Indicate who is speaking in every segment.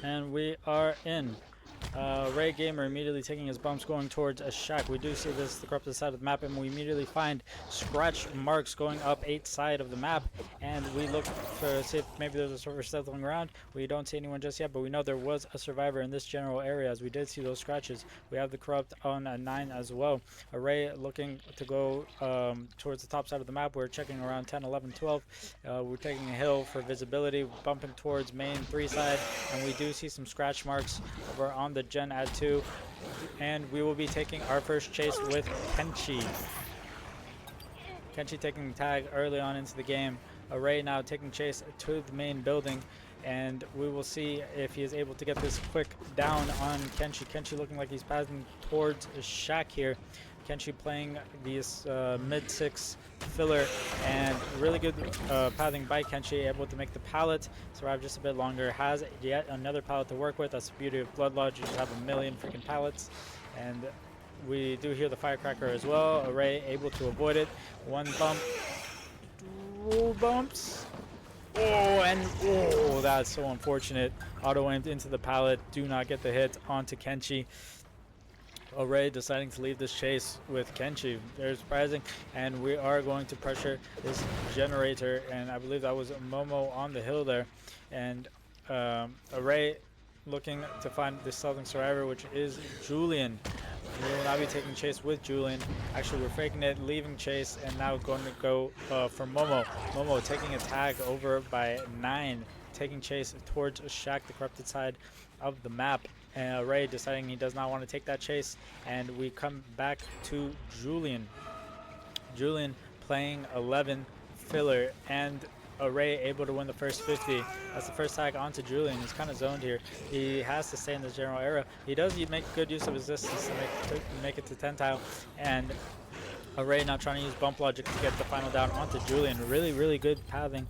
Speaker 1: And we are in. ArrayGamer immediately taking his bumps going towards a shack. We do see this the corrupted side of the map, and we immediately find scratch marks going up 8 side of the map, and we look to see if maybe there's a survivor settling around. We don't see anyone just yet, but we know there was a survivor in this general area, as we did see those scratches. We have the corrupt on a 9 as well. Array looking to go towards the top side of the map. We're checking around 10, 11, 12. We're taking a hill for visibility, bumping towards main 3 side, and we do see some scratch marks over on the gen at 2, and we will be taking our first chase with Kenshii. Kenshii taking the tag early on into the game. Array now taking chase to the main building, and we will see if he is able to get this quick down on Kenshii. Kenshii looking like he's passing towards a shack here. Kenshii playing these mid-6 filler, and really good pathing by Kenshii, able to make the pallet survive just a bit longer. Has yet another pallet to work with. That's the beauty of Blood Lodge. You just have a million freaking pallets, and we do hear the firecracker as well. Array able to avoid it. One bump, 2 bumps. Oh, and oh, that's so unfortunate. Auto aimed into the pallet. Do not get the hit onto Kenshii. Array deciding to leave this chase with Kenshii. Very surprising, and we are going to pressure this generator, and I believe that was Momo on the hill there, and Array looking to find the stealthing survivor, which is Julian. We will now be taking chase with Julian. Actually, we're faking it, leaving chase, and now going to go for Momo. Momo taking a tag over by 9, taking chase towards Shack, the corrupted side of the map. And Array deciding he does not want to take that chase, and we come back to Julian. Julian playing 11 filler, and Array able to win the first 50. That's the first tag onto Julian. He's kind of zoned here. He has to stay in this general area. He does make good use of his distance to make it to 10 tile, and Array now trying to use bump logic to get the final down onto Julian. Really good pathing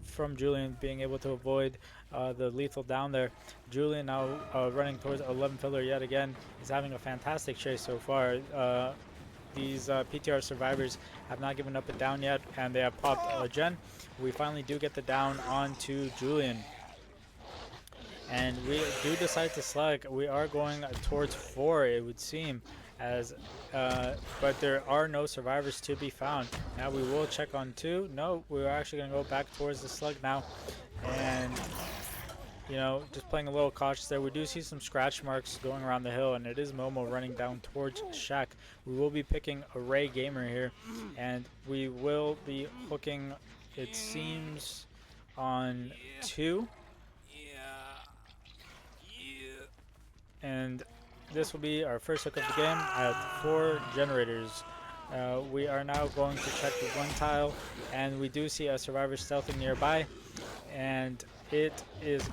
Speaker 1: from Julian, being able to avoid the lethal down there. Julian now running towards 11 filler yet again. He's having a fantastic chase so far. These PTR survivors have not given up a down yet, and they have popped a gen. We finally do get the down onto Julian, and we do decide to slug. We are going towards 4, it would seem, as but there are no survivors to be found. Now we will check on 2. No, we're actually going to go back towards the slug now, and you know, just playing a little cautious there. We do see some scratch marks going around the hill, and it is Momo running down towards Shack. We will be picking ArrayGamer here, and we will be hooking, it seems, on 2. And this will be our first hook of the game at 4 generators. We are now going to check the 1 tile, and we do see a survivor stealthing nearby, and it is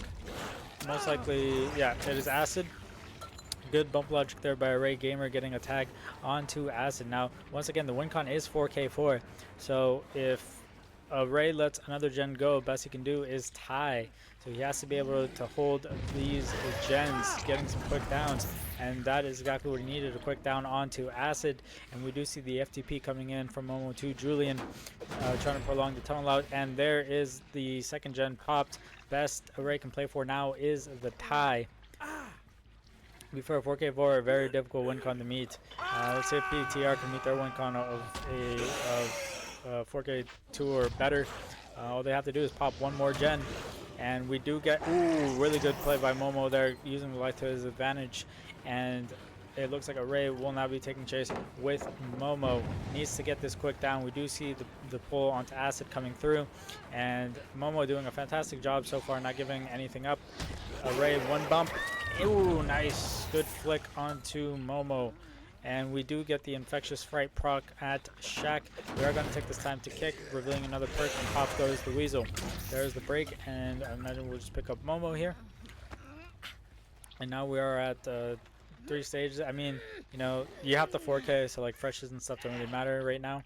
Speaker 1: most likely, yeah, it is Acid. Good bump logic there by ArrayGamer, getting a tag onto Acid. Now, once again, the win con is 4k4, so if Array lets another gen go, best he can do is tie. So he has to be able to hold these gens, getting some quick downs, and that is exactly what he needed, a quick down onto Acid. And we do see the FTP coming in from Momo to Julian, trying to prolong the tunnel out, and there is the second gen popped. Best Array can play for now is the tie. Before 4k4, a very difficult win con to meet. Let's see if PTR can meet their win con of a 4k2 or better. All they have to do is pop 1 more gen, and we do get, ooh, really good play by Momo there, using the light to his advantage, and it looks like Array will now be taking chase with Momo. Needs to get this quick down. We do see the pull onto Acid coming through, and Momo doing a fantastic job so far, not giving anything up. Array 1 bump. Ooh, nice. Good flick onto Momo. And we do get the Infectious Fright proc at Shack. We are going to take this time to kick, revealing another perk, and pop goes the Weasel. There's the break, and I imagine we'll just pick up Momo here. And now we are at 3 stages. I mean, you know, you have the 4K, so like freshes and stuff don't really matter right now.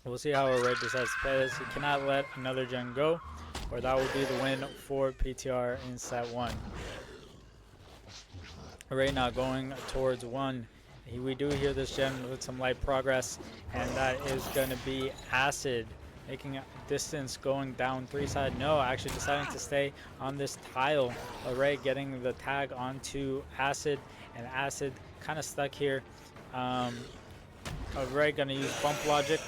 Speaker 1: We'll see how Array decides to play this. He cannot let another gen go, or that will be the win for PTR in set 1. Array now going towards 1. We do hear this gen with some light progress, and that is going to be Acid. making distance, going down 3 side. No, actually deciding to stay on this tile. Array getting the tag onto Acid, and Acid kind of stuck here. Array gonna use bump logic.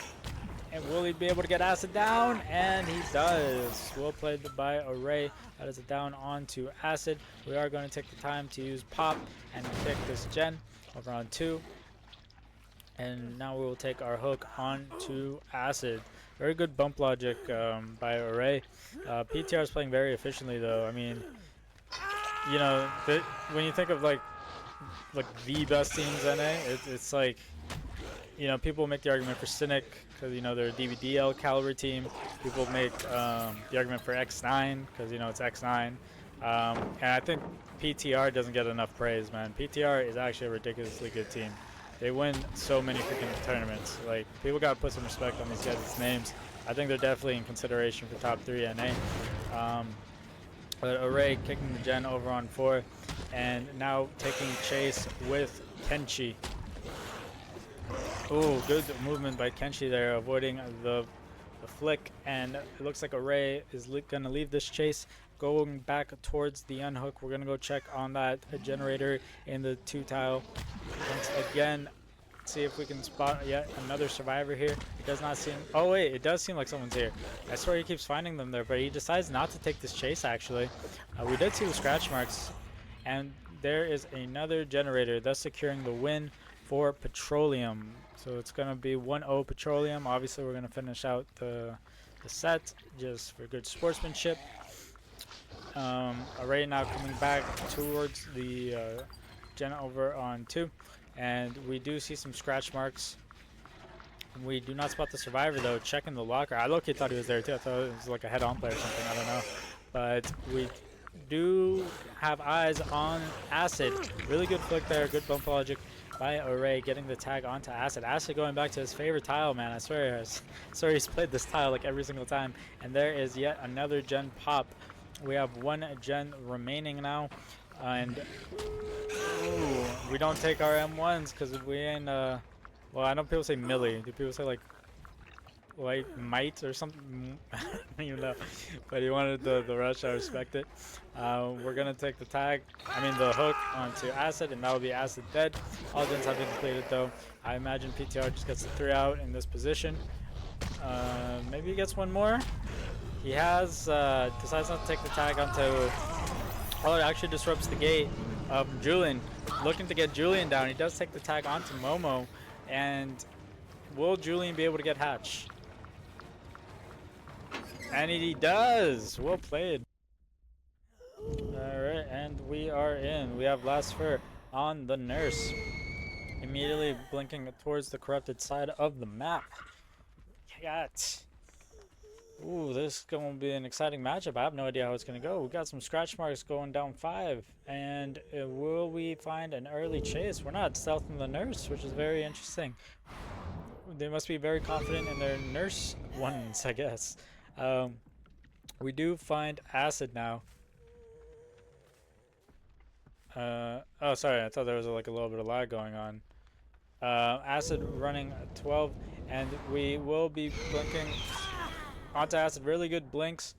Speaker 1: And will he be able to get Acid down? And he does. Well played by Array. That is a down onto Acid. We are going to take the time to use Pop and pick this gen over on 2. And now we will take our hook onto Acid. Very good bump logic by Array. PTR is playing very efficiently though. I mean, you know, when you think of like the best teams NA, it's like, you know, people make the argument for Cynic because, you know, they're a DVDL caliber team. People make the argument for X9 because, you know, it's X9. And I think PTR doesn't get enough praise, man. PTR is actually a ridiculously good team. They win so many freaking tournaments. Like, people gotta put some respect on these guys' names. I think they're definitely in consideration for top 3 NA. But Array kicking the gen over on 4, and now taking chase with Kenshii. Oh, good movement by Kenshii there, avoiding the flick, and it looks like Array is gonna leave this chase, going back towards the unhook. We're gonna go check on that generator in the 2 tile once again. See if we can spot yet another survivor here. It does not seem, oh wait, it does seem like someone's here. I swear he keeps finding them there, but he decides not to take this chase actually. We did see the scratch marks, and there is another generator, thus securing the win for Petroleum. So it's gonna be 1-0 Petroleum. Obviously we're gonna finish out the set just for good sportsmanship. Array now coming back towards the gen over on 2, and we do see some scratch marks. We do not spot the survivor though. Checking the locker. I low-key thought he was there too. I thought it was like a head-on play or something. I don't know. But we do have eyes on Acid. Really good flick there. Good bump logic by Array, getting the tag onto Acid. Acid going back to his favorite tile, man. I swear he's played this tile like every single time. And there is yet another gen pop. We have 1 gen remaining now. And ooh, we don't take our M1s because we ain't well, I know people say milli. Do people say like might or something? I don't even know. But he wanted the rush. I respect it. We're gonna take the tag, the hook onto Acid, and that will be Acid dead. All gens have been completed though. I imagine PTR just gets the 3 out in this position. Maybe he gets one more. He has decides not to take the tag onto. Oh, it actually disrupts the gate of Julian. Looking to get Julian down. He does take the tag onto Momo, and will Julian be able to get Hatch? And he does! Well played. Alright, and we are in. We have LastFir on the nurse. Immediately blinking towards the corrupted side of the map. Got. Ooh, this is going to be an exciting matchup. I have no idea how it's going to go. We got some scratch marks going down 5. And will we find an early chase? We're not stealthing the nurse, which is very interesting. They must be very confident in their nurse ones, I guess. We do find Acid now. Oh, sorry. I thought there was like a little bit of lag going on. Acid running 12, and we will be blinking onto Acid. Really good blinks.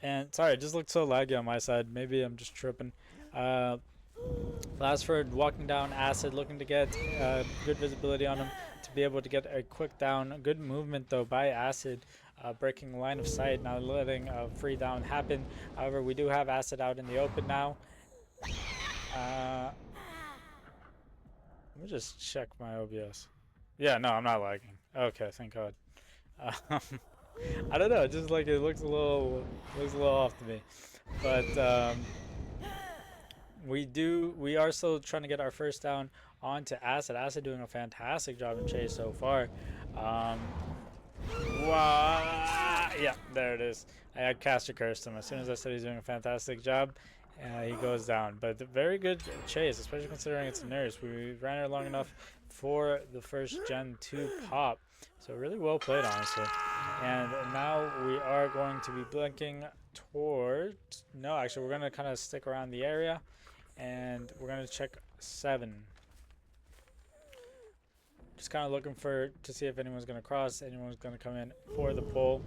Speaker 1: And sorry, it just looked so laggy on my side. Maybe I'm just tripping. LastFir walking down Acid, looking to get good visibility on him to be able to get a quick down. Good movement though by Acid, breaking line of sight, now letting a free down happen. However, we do have Acid out in the open now. Let me just check my OBS. Yeah, no, I'm not lagging. Okay, thank God. I don't know, it just like it looks a little off to me. But we are still trying to get our first down onto Acid. Acid doing a fantastic job in chase so far. Yeah, there it is. I had caster cursed him. As soon as I said he's doing a fantastic job, he goes down. But very good chase, especially considering it's a nurse. We ran it long enough for the first gen to pop. So really well played, honestly. And now we are going to be blinking towards... No, actually, we're going to kind of stick around the area. And we're going to check 7. Just kind of looking to see if anyone's going to cross, anyone's going to come in for the pull.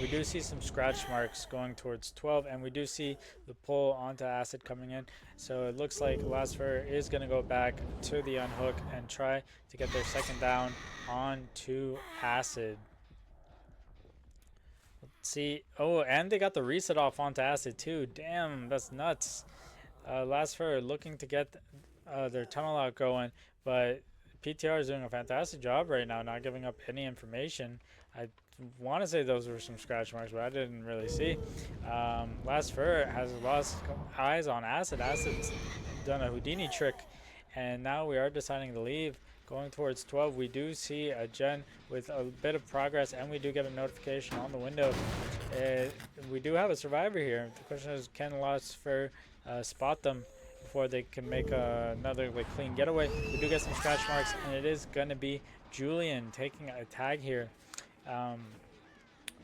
Speaker 1: We do see some scratch marks going towards 12, and we do see the pull onto Acid coming in. So it looks like LastFir is going to go back to the unhook and try to get their second down onto Acid. Let's see. Oh, and they got the reset off onto Acid too. Damn, that's nuts. LastFir looking to get their tunnel out going, but PTR is doing a fantastic job right now, not giving up any information. I want to say those were some scratch marks, but I didn't really see. LastFir has lost eyes on Acid. Acid's done a Houdini trick, and now we are deciding to leave. Going towards 12, we do see a gen with a bit of progress, and we do get a notification on the window. We do have a survivor here. The question is, can LastFir spot them before they can make another clean getaway? We do get some scratch marks, and it is going to be Julian taking a tag here.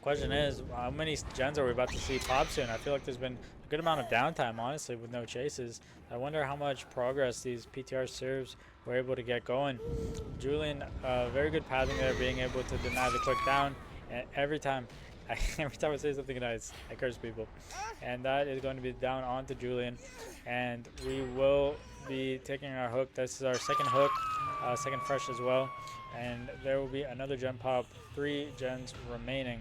Speaker 1: Question is, how many gens are we about to see pop soon? I feel like there's been a good amount of downtime, honestly, with no chases. I wonder how much progress these PTR serves were able to get going. Julian, very good pathing there, being able to deny the quick down. And every time I say something nice, I curse people. And that is going to be down onto Julian. And we will be taking our hook. This is our second hook, second fresh as well. And there will be another gen pop, 3 gens remaining.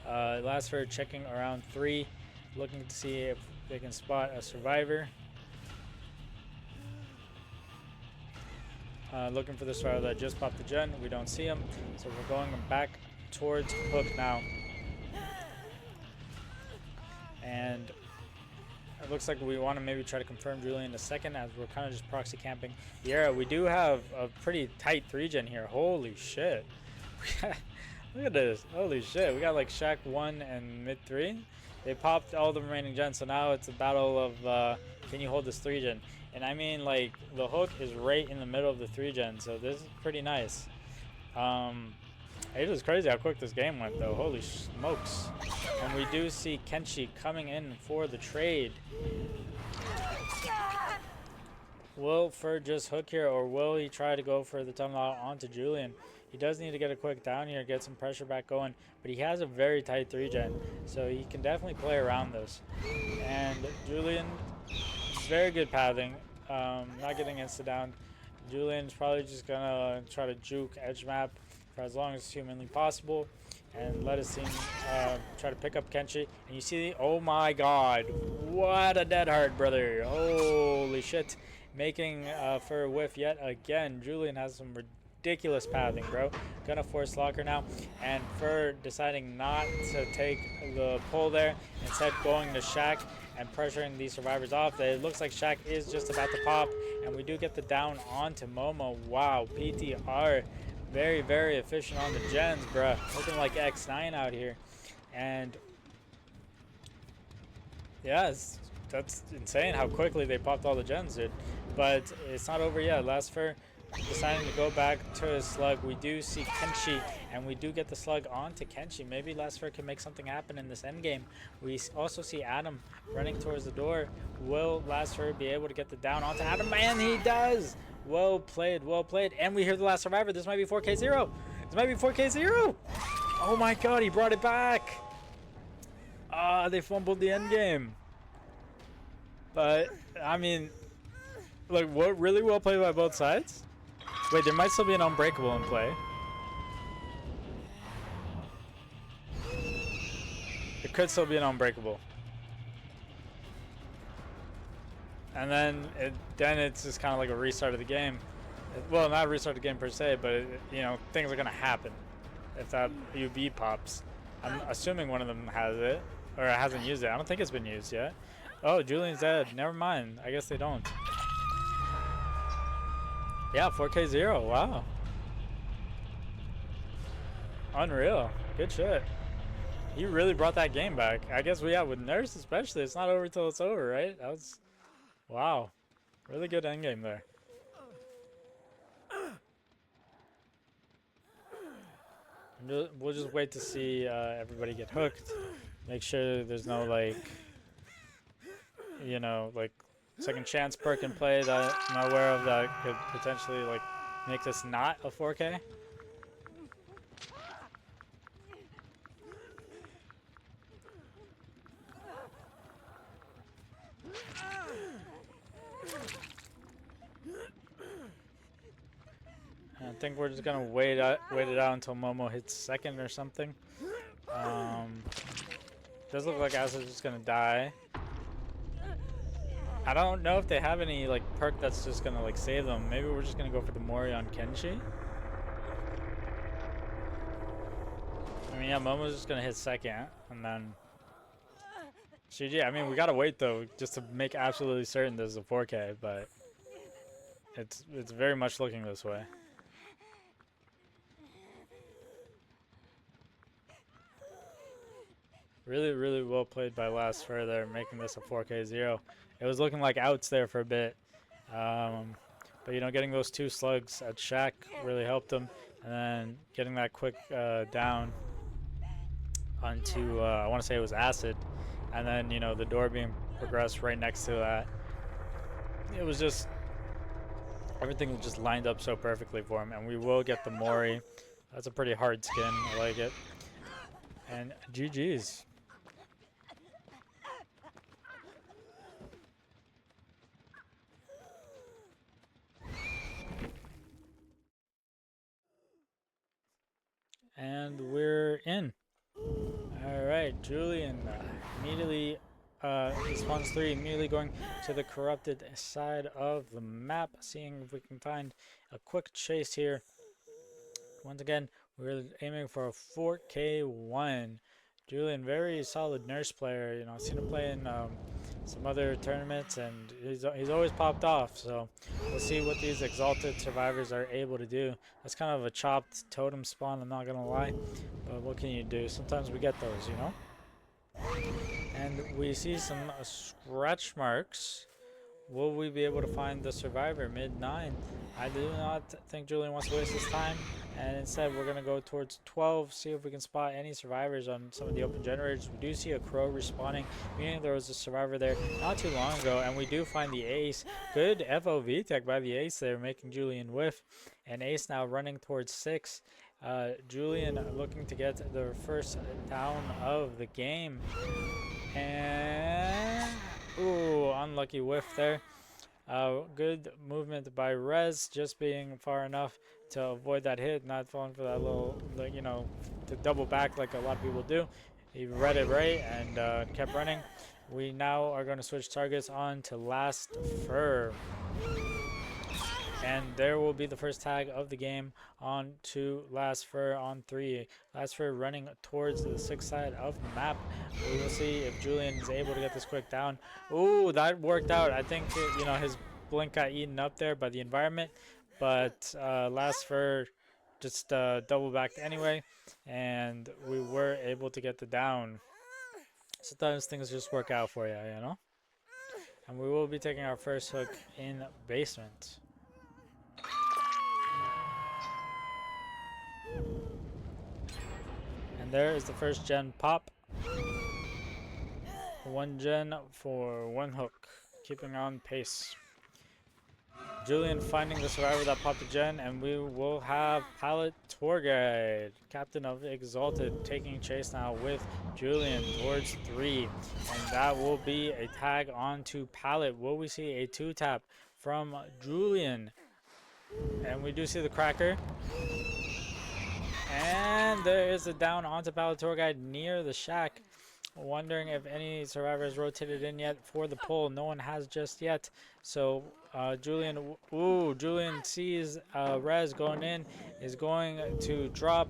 Speaker 1: LastFir checking around 3, looking to see if they can spot a survivor. Looking for the survivor that just popped the gen. We don't see him, so we're going back towards hook now. And it looks like we want to maybe try to confirm Julian in a second, as we're kind of just proxy camping. Yeah, we do have a pretty tight 3-gen here. Holy shit. Look at this. Holy shit. We got like Shack 1 and mid 3. They popped all the remaining gens, so now it's a battle of can you hold this 3-gen? And I mean, like, the hook is right in the middle of the 3-gen, so this is pretty nice. It was crazy how quick this game went, though. Holy smokes. And we do see Kenshii coming in for the trade. Will Fur just hook here, or will he try to go for the tunnel out onto Julian? He does need to get a quick down here, get some pressure back going, but he has a very tight 3-gen, so he can definitely play around this. And Julian, very good pathing, not getting insta down. Julian's probably just gonna try to juke edge map for as long as humanly possible, and let his team try to pick up Kenshii. And you see, oh my god, what a dead hard, brother. Holy shit. Making for a whiff yet again. Julian has some ridiculous pathing, bro. Gonna force locker now, and Fur deciding not to take the pull there, instead going to Shack and pressuring these survivors off. It looks like Shack is just about to pop, and we do get the down onto Momo. Wow, PTR very, very efficient on the gens, bruh. Looking like X9 out here. And yeah, that's insane how quickly they popped all the gens, dude. But it's not over yet. LastFir deciding to go back to his slug. We do see Kenshii, and we do get the slug onto Kenshii. Maybe LastFir can make something happen in this endgame. We also see Adam running towards the door. Will LastFir be able to get the down onto Adam? And he does! Well played, well played. And we hear the last survivor. This might be 4K0. This might be 4K0. Oh my god, he brought it back. They fumbled the endgame. But, I mean, like, what, really well played by both sides? Wait, there might still be an unbreakable in play. It could still be an unbreakable. And then it's just kind of like a restart of the game. Well, not a restart of the game per se, but you know, things are gonna happen if that UB pops. I'm assuming one of them has it, or hasn't used it. I don't think it's been used yet. Oh, Julian's dead. Never mind. I guess they don't. Yeah, 4K0. Wow. Unreal. Good shit. He really brought that game back. I guess with Nurse especially, it's not over till it's over, right? That was, wow. Really good endgame there. We'll just wait to see everybody get hooked. Make sure there's no, like, you know, like, second chance perk in play that I'm aware of that could potentially like make this not a 4K. I think we're just gonna wait it out until Momo hits second or something. Does look like Asad's just gonna die. I don't know if they have any like perk that's just gonna like save them. Maybe we're just gonna go for the Mori on Kenshii. I mean, yeah, Momo's just gonna hit second, and then GG. I mean, we gotta wait though, just to make absolutely certain this is a 4K, but it's very much looking this way. Really, really well played by LastFir there, making this a 4K 0. It was looking like outs there for a bit. But, you know, getting those 2 slugs at Shack really helped him. And then getting that quick down onto, I want to say it was Acid. And then, you know, the door being progressed right next to that. It was just, everything just lined up so perfectly for him. And we will get the Mori. That's a pretty hard skin. I like it. And GG's. And we're in. Alright, Julian immediately spawns 3, immediately going to the corrupted side of the map, seeing if we can find a quick chase here. Once again, we're aiming for a 4K1. Julian, very solid nurse player. You know, I've seen him play in some other tournaments, and he's always popped off. So we'll see what these Exalted survivors are able to do. That's kind of a chopped totem spawn, I'm not gonna lie, but what can you do? Sometimes we get those, you know. And we see some scratch marks. Will we be able to find the survivor? Mid-9. I do not think Julian wants to waste his time, and instead we're going to go towards 12, see if we can spot any survivors on some of the open generators. We do see a crow respawning, meaning there was a survivor there not too long ago, and we do find the ace. Good FOV tech by the ace there, making Julian whiff, and ace now running towards 6. Julian looking to get the first down of the game, and ooh, unlucky whiff there. Good movement by Rez, just being far enough to avoid that hit, not falling for that little, you know, to double back like a lot of people do. He read it right and kept running. We now are going to switch targets on to LastFir. And there will be the first tag of the game on to LastFir on 3. LastFir running towards the 6th side of the map. We will see if Julian is able to get this quick down. Ooh, that worked out. I think, you know, his blink got eaten up there by the environment. But LastFir just double backed anyway. And we were able to get the down. Sometimes things just work out for you, you know? And we will be taking our first hook in basement. And there is the first gen pop. 1 gen for 1 hook. Keeping on pace. Julian finding the survivor that popped the gen, and we will have Pallito tour guide, captain of Exalted, taking chase now with Julian towards 3. And that will be a tag on to Pallito. Will we see a 2-tap from Julian? And we do see the cracker. And there is a down onto Pallito tour guide near the shack. Wondering if any survivors rotated in yet for the pull. No one has just yet. So Julian sees Rez going in, is going to drop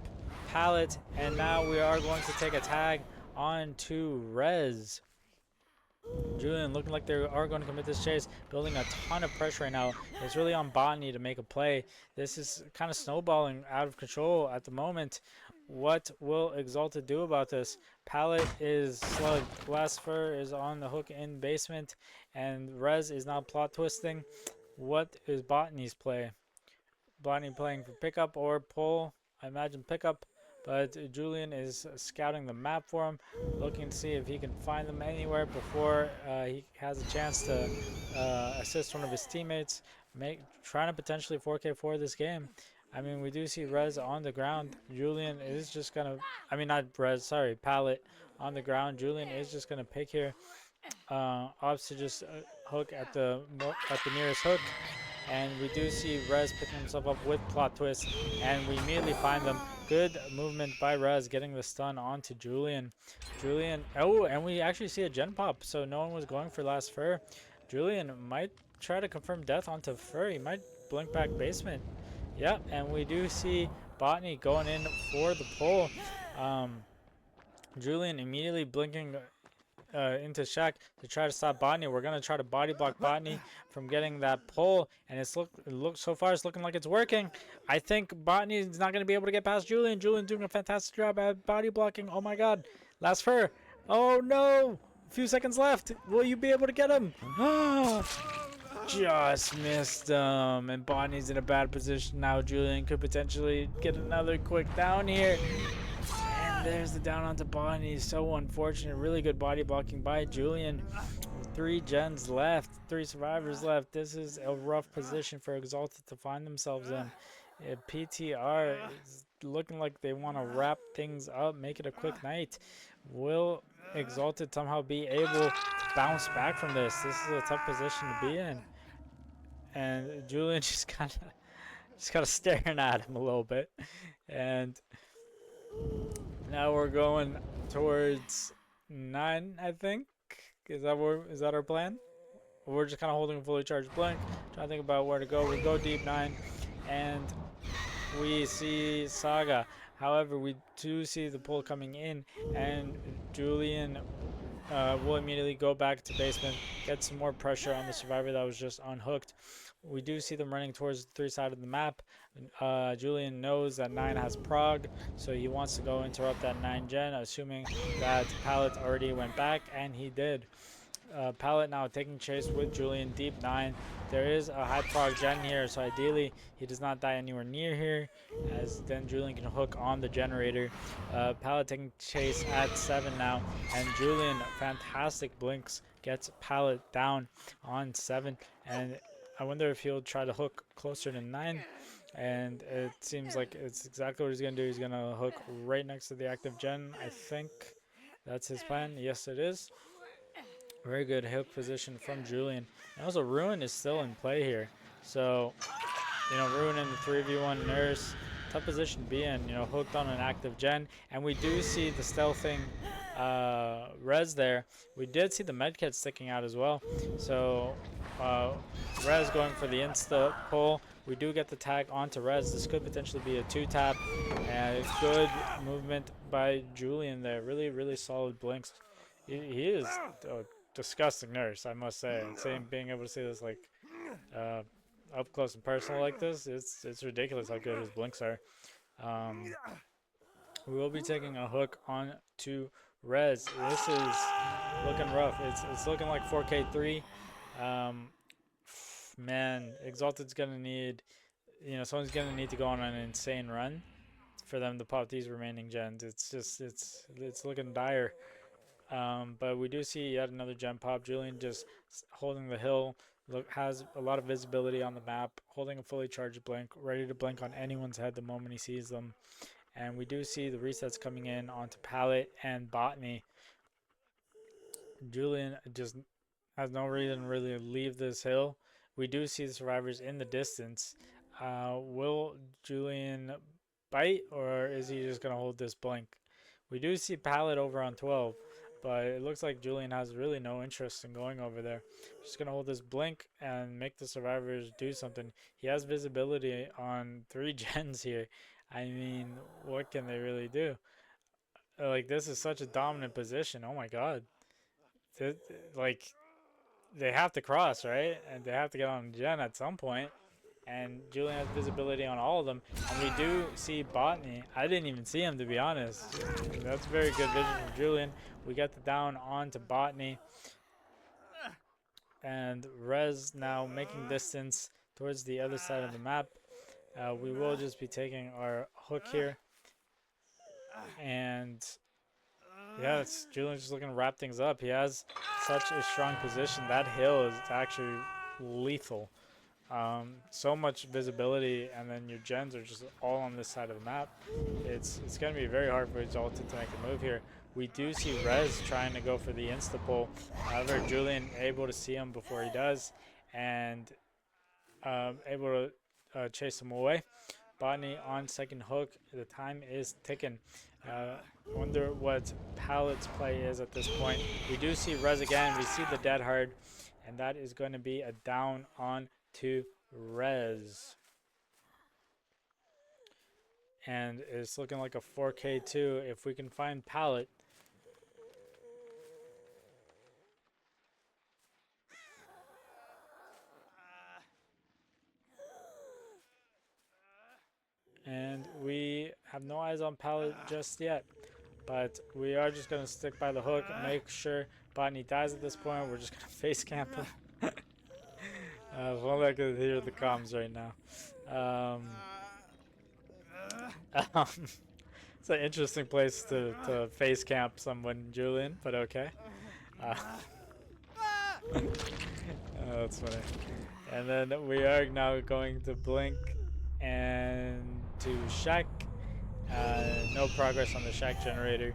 Speaker 1: Pallito, and now we are going to take a tag on to Rez. Julian looking like they are going to commit this chase, building a ton of pressure right now. It's really on botni to make a play. This is kind of snowballing out of control at the moment. What will Exalted do about this? Pallito is slugged. LastFir is on the hook in basement, and Rez is now plot twisting. What is botni's play? Botni playing for pickup or pull? I imagine pickup, but Julian is scouting the map for him, looking to see if he can find them anywhere before he has a chance to assist one of his teammates, trying to potentially 4K4 this game. I mean, we do see Rez on the ground. Julian is just gonna, I mean, not Rez, sorry, Pallet on the ground. Julian is just gonna pick here. Opts to just hook at the nearest hook, and we do see Rez picking himself up with plot twist, and we immediately find them. Good movement by Rez, getting the stun onto Julian. Oh, and we actually see a gen pop, so no one was going for LastFir. Julian might try to confirm death onto Fur. He might blink back basement. Yeah, and we do see Botni going in for the pull. Julian immediately blinking into Shack to try to stop Botni. We're gonna try to body block Botni from getting that pull, and so far it's looking like it's working. I think Botni is not gonna be able to get past Julian. Julian doing a fantastic job at body blocking. Oh my God, LastFir. Oh no, a few seconds left. Will you be able to get him? Just missed him, and Botni's in a bad position now. Julian could potentially get another quick down here. There's the down onto Botni. So unfortunate. Really good body blocking by Julian. 3 gens left. 3 survivors left. This is a rough position for Exalted to find themselves in. PTR is looking like they want to wrap things up, make it a quick night. Will Exalted somehow be able to bounce back from this? This is a tough position to be in. And Julian just kind of staring at him a little bit. And now we're going towards 9, I think. Is that our plan? We're just kind of holding a fully charged blink, trying to think about where to go. We go deep 9, and we see Saga. However, we do see the pull coming in, and Julian will immediately go back to basement, get some more pressure on the survivor that was just unhooked. We do see them running towards the 3 side of the map. Julian knows that 9 has prog, so he wants to go interrupt that 9 gen, assuming that Pallet already went back, and he did. Pallet now taking chase with Julian deep 9. There is a high prog gen here, so ideally he does not die anywhere near here, as then Julian can hook on the generator. Pallet taking chase at 7 now, and Julian, fantastic blinks, gets Pallet down on 7, and I wonder if he'll try to hook closer to 9, and it seems like it's exactly what he's going to do. He's going to hook right next to the active gen. I think that's his plan. Yes, it is. Very good hook position from Julian. And also, Ruin is still in play here. So, Ruin in the 3v1 nurse. Tough position to be in, hooked on an active gen. And we do see the stealthing Rez there. We did see the medkit sticking out as well. So, Rez going for the insta pull. We do get the tag onto Rez. This could potentially be a 2-tap. And good movement by Julian there. Really, really solid blinks. He is a disgusting nurse, I must say. Being able to see this like up close and personal like this, it's ridiculous how good his blinks are. We will be taking a hook on to Rez. This is looking rough. It's looking like 4K3. Man, Exalted's gonna need, someone's gonna need to go on an insane run for them to pop these remaining gens. It's looking dire. But we do see yet another gen pop. Julian just holding the hill. Has a lot of visibility on the map, holding a fully charged blink, ready to blink on anyone's head the moment he sees them. And we do see the resets coming in onto Pallet and Botni. Julian just has no reason to really leave this hill. We do see the survivors in the distance. Will Julian bite, or is he just going to hold this blink? We do see Pallet over on 12, but it looks like Julian has really no interest in going over there. Just going to hold this blink and make the survivors do something. He has visibility on 3 gens here. I mean, what can they really do? Like, this is such a dominant position. Oh my God. Like, they have to cross, right? And they have to get on gen at some point. And Julian has visibility on all of them. And we do see Botni. I didn't even see him, to be honest. That's very good vision from Julian. We get the down onto Botni. And Rez now making distance towards the other side of the map. We will just be taking our hook here. And yeah, Julian's just looking to wrap things up. He has such a strong position. That hill is actually lethal. So much visibility, and then your gens are just all on this side of the map. It's going to be very hard for Exalted to make a move here. We do see Rez trying to go for the insta-pull. However, Julian able to see him before he does, and able to chase him away. Botni on second hook. The time is ticking. Wonder what Pallet's play is at this point. We do see Rez again. We see the dead hard, and that is going to be a down on to Rez. And it's looking like a 4K2 if we can find Pallet. And we have no eyes on Pallet just yet. But we are just going to stick by the hook and make sure Botni dies at this point. We're just going to face camp him. If only I could hear the comms right now. It's an interesting place to face camp someone, Julian, but okay. That's funny. And then we are now going to blink and to shack. No progress on the shack generator.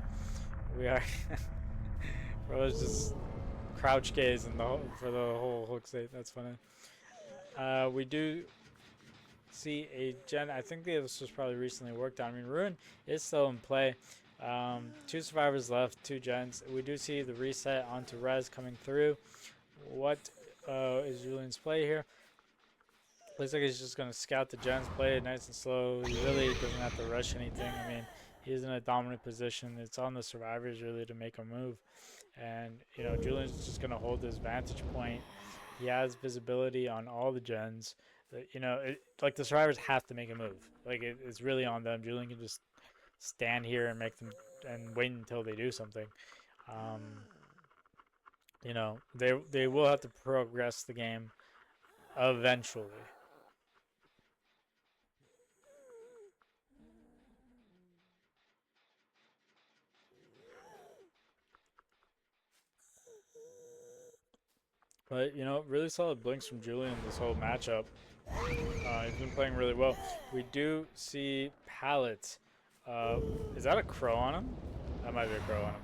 Speaker 1: We are. Bro's just crouch gaze for the whole hook state. That's funny. We do see a gen. I think this was probably recently worked on. I mean, Ruin is still in play. 2 survivors left, 2 gens. We do see the reset onto Rez coming through. What is Julian's play here? Looks like he's just going to scout the gens, play it nice and slow. He really doesn't have to rush anything. I mean, he's in a dominant position. It's on the survivors really to make a move. And, you know, Julian's just going to hold his vantage point. He has visibility on all the gens. You know, like the survivors have to make a move. Like it's really on them. Julian can just stand here and make them and wait until they do something. You know, they will have to progress the game eventually. But, you know, really solid blinks from Julian this whole matchup. He's been playing really well. We do see Pallet. Is that a crow on him? That might be a crow on him.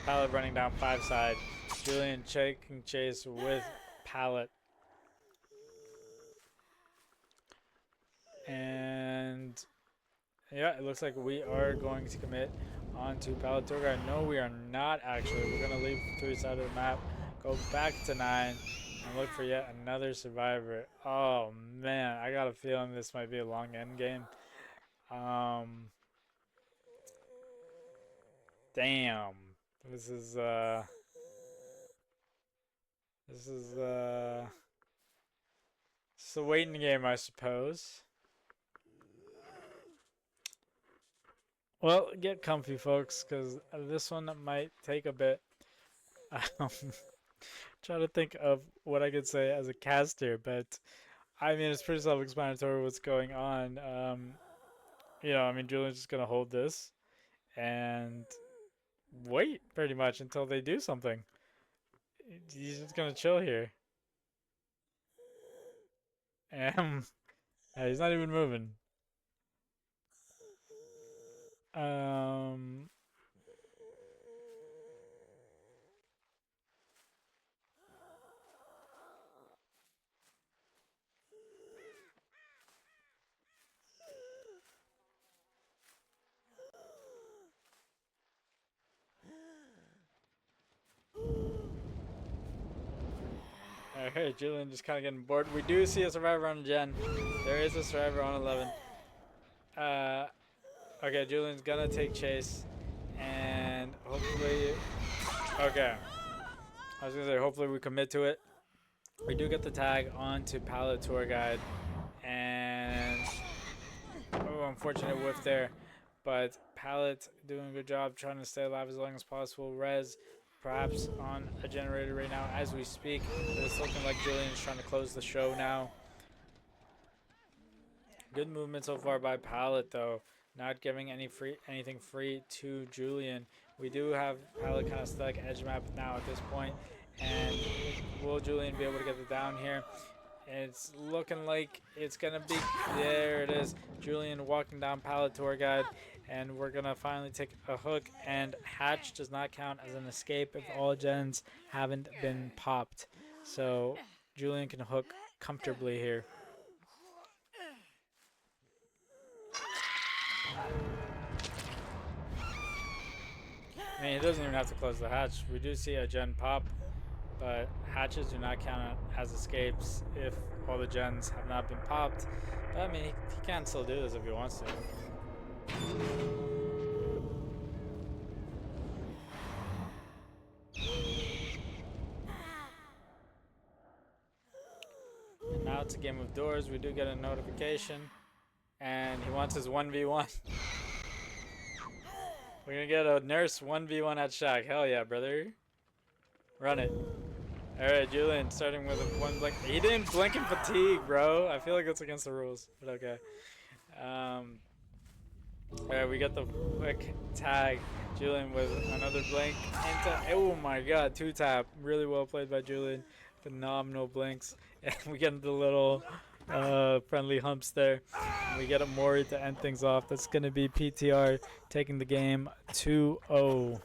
Speaker 1: Pallet running down 5 side. Julian taking chase with Pallet. And yeah, it looks like we are going to commit onto Pallet tour guide. No, we are not actually. We're going to leave the 3 side of the map, go back to 9, and look for yet another survivor. Oh man, I got a feeling this might be a long end game. Damn. This is a waiting game, I suppose. Well, get comfy, folks, because this one might take a bit. Trying to think of what I could say as a caster, but I mean, it's pretty self-explanatory what's going on. You know, I mean, Julian's just going to hold this and wait pretty much until they do something. He's just going to chill here. And he's not even moving. Alright, Julian just kind of getting bored. We do see a survivor on Gen. There is a survivor on 11. Okay, Julian's gonna take chase. And hopefully... Okay. I was gonna say, hopefully we commit to it. We do get the tag onto Pallet Tour Guide. And... Oh, unfortunate whiff there. But Pallet doing a good job trying to stay alive as long as possible. Rez perhaps on a generator right now as we speak. But it's looking like Julian's trying to close the show now. Good movement so far by Pallet though. not giving anything free to Julian. We do have Pallito kind of stuck edge map now at this point, and will Julian be able to get the down here? It's looking like it's gonna be, there it is. Julian walking down Pallito tour guide, and we're gonna finally take a hook, and hatch does not count as an escape if all gens haven't been popped. So Julian can hook comfortably here. I mean, he doesn't even have to close the hatch. We do see a gen pop, but hatches do not count as escapes if all the gens have not been popped. But I mean, he can still do this if he wants to. And now it's a game of doors. We do get a notification, and he wants his 1v1. We're gonna get a nurse 1v1 at Shack. Hell yeah, brother. Run it. Alright, Julian starting with a 1 blink. He didn't blink in fatigue, bro. I feel like that's against the rules, but okay. Alright, we got the quick tag. Julian with another blink. Oh my god, 2-tap. Really well played by Julian. Phenomenal blinks. And we get the little friendly humps there. We get a Mori to end things off. That's going to be PTR taking the game 2-0.